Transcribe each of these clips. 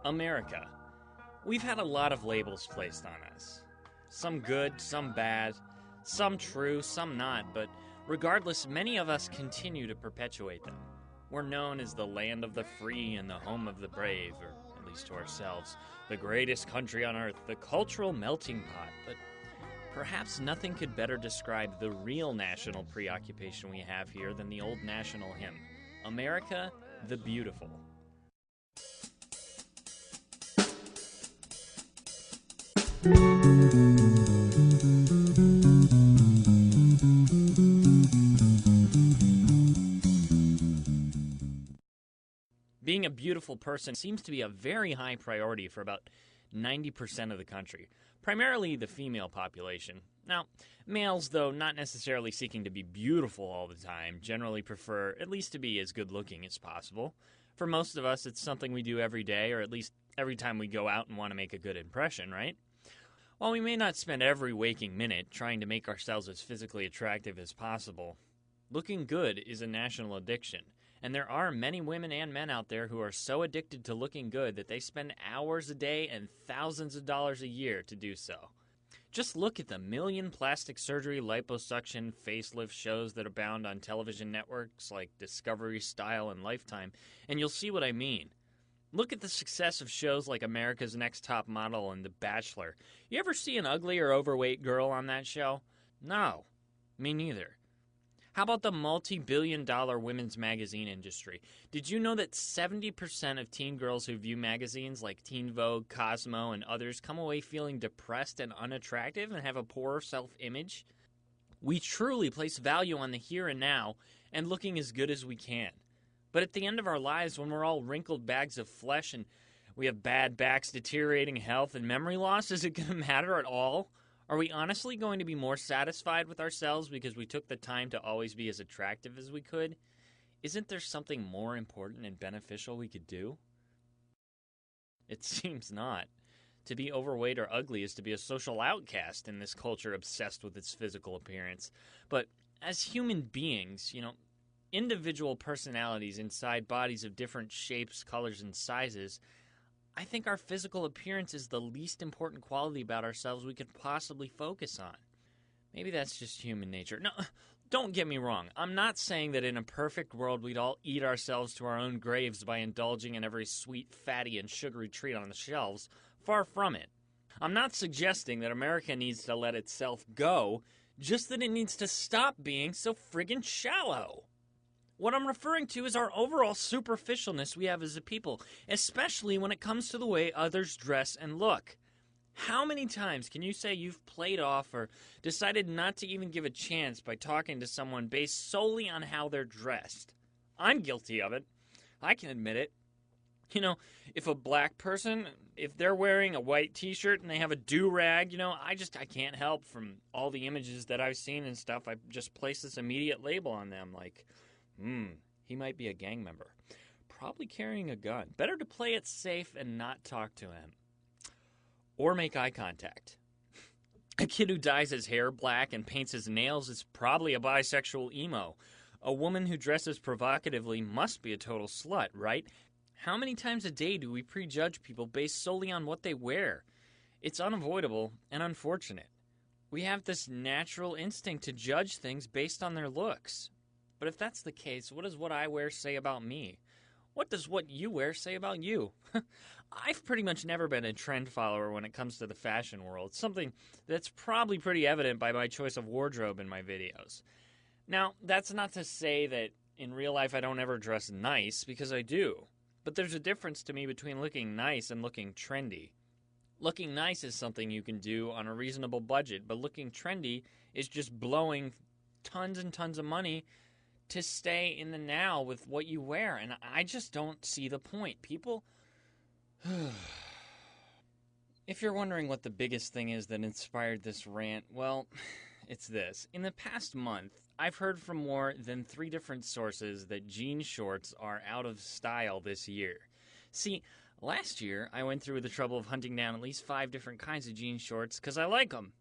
America. We've had a lot of labels placed on us. Some good, some bad, some true, some not, but regardless, many of us continue to perpetuate them. We're known as the land of the free and the home of the brave, or at least to ourselves, the greatest country on earth, the cultural melting pot, but perhaps nothing could better describe the real national preoccupation we have here than the old national hymn, America the Beautiful. Being a beautiful person seems to be a very high priority for about 90% of the country, primarily the female population. Now, males, though not necessarily seeking to be beautiful all the time, generally prefer at least to be as good-looking as possible. For most of us, it's something we do every day, or at least every time we go out and want to make a good impression, right? While we may not spend every waking minute trying to make ourselves as physically attractive as possible, looking good is a national addiction. And there are many women and men out there who are so addicted to looking good that they spend hours a day and thousands of dollars a year to do so. Just look at the million plastic surgery, liposuction, facelift shows that abound on television networks like Discovery, Style, and Lifetime, and you'll see what I mean. Look at the success of shows like America's Next Top Model and The Bachelor. You ever see an ugly or overweight girl on that show? No, me neither. How about the multi-billion-dollar women's magazine industry? Did you know that 70% of teen girls who view magazines like Teen Vogue, Cosmo, and others come away feeling depressed and unattractive and have a poor self-image? We truly place value on the here and now and looking as good as we can. But at the end of our lives, when we're all wrinkled bags of flesh and we have bad backs, deteriorating health, and memory loss, is it going to matter at all? Are we honestly going to be more satisfied with ourselves because we took the time to always be as attractive as we could? Isn't there something more important and beneficial we could do? It seems not. To be overweight or ugly is to be a social outcast in this culture obsessed with its physical appearance. But as human beings, individual personalities inside bodies of different shapes, colors, and sizes, I think our physical appearance is the least important quality about ourselves we could possibly focus on. Maybe that's just human nature. No, don't get me wrong. I'm not saying that in a perfect world we'd all eat ourselves to our own graves by indulging in every sweet, fatty, and sugary treat on the shelves. Far from it. I'm not suggesting that America needs to let itself go, just that it needs to stop being so friggin' shallow. What I'm referring to is our overall superficialness we have as a people, especially when it comes to the way others dress and look. How many times can you say you've played off or decided not to even give a chance by talking to someone based solely on how they're dressed? I'm guilty of it. I can admit it. If a black person, if they're wearing a white t-shirt and they have a do-rag, I can't help from all the images that I've seen and stuff. I just place this immediate label on them like, he might be a gang member. Probably carrying a gun. Better to play it safe and not talk to him. Or make eye contact. A kid who dyes his hair black and paints his nails is probably a bisexual emo. A woman who dresses provocatively must be a total slut, right? How many times a day do we prejudge people based solely on what they wear? It's unavoidable and unfortunate. We have this natural instinct to judge things based on their looks. But if that's the case, what does what I wear say about me? What does what you wear say about you? I've pretty much never been a trend follower when it comes to the fashion world, something that's probably pretty evident by my choice of wardrobe in my videos. Now, that's not to say that in real life I don't ever dress nice, because I do. But there's a difference to me between looking nice and looking trendy. Looking nice is something you can do on a reasonable budget, but looking trendy is just blowing tons and tons of money to stay in the now with what you wear, and I just don't see the point. People, if you're wondering what the biggest thing is that inspired this rant, well, it's this. In the past month, I've heard from more than 3 different sources that jean shorts are out of style this year. See, last year, I went through the trouble of hunting down at least 5 different kinds of jean shorts because I like them.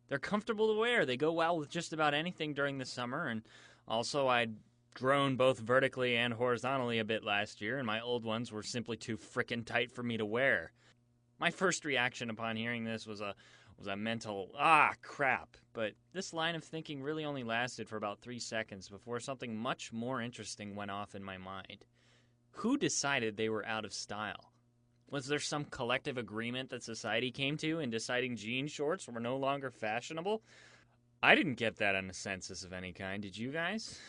They're comfortable to wear. They go well with just about anything during the summer, and also I'd grown both vertically and horizontally a bit last year, and my old ones were simply too frickin' tight for me to wear. My first reaction upon hearing this was a mental, crap. But this line of thinking really only lasted for about 3 seconds before something much more interesting went off in my mind. Who decided they were out of style? Was there some collective agreement that society came to in deciding jean shorts were no longer fashionable? I didn't get that on a census of any kind, did you guys?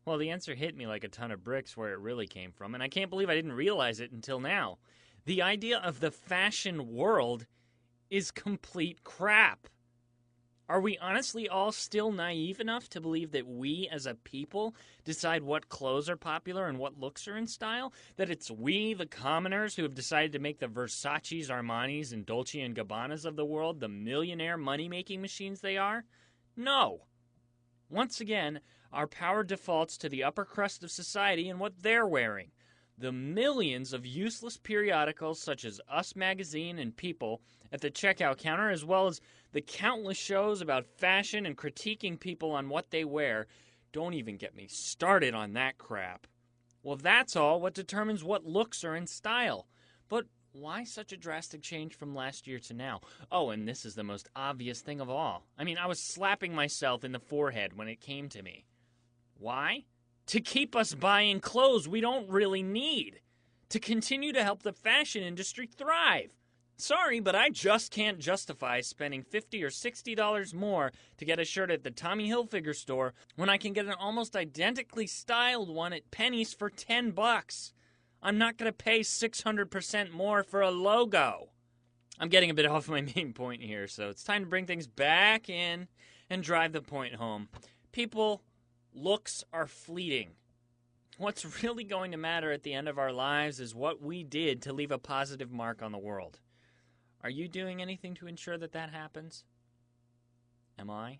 Well, the answer hit me like a ton of bricks where it really came from, and I can't believe I didn't realize it until now. The idea of the fashion world is complete crap. Are we honestly all still naive enough to believe that we as a people decide what clothes are popular and what looks are in style? That it's we, the commoners, who have decided to make the Versace's, Armani's, and Dolce & Gabbanas of the world the millionaire money-making machines they are? No. Once again, our power defaults to the upper crust of society and what they're wearing. The millions of useless periodicals such as Us Magazine and People at the checkout counter, as well as the countless shows about fashion and critiquing people on what they wear, don't even get me started on that crap. Well, that's all what determines what looks are in style. But why such a drastic change from last year to now? Oh, and this is the most obvious thing of all. I mean, I was slapping myself in the forehead when it came to me. Why? To keep us buying clothes we don't really need. To continue to help the fashion industry thrive. Sorry, but I just can't justify spending $50 or $60 more to get a shirt at the Tommy Hilfiger store when I can get an almost identically styled one at Penny's for $10. I'm not going to pay 600% more for a logo. I'm getting a bit off my main point here, so it's time to bring things back in and drive the point home. People, looks are fleeting. What's really going to matter at the end of our lives is what we did to leave a positive mark on the world. Are you doing anything to ensure that that happens? Am I?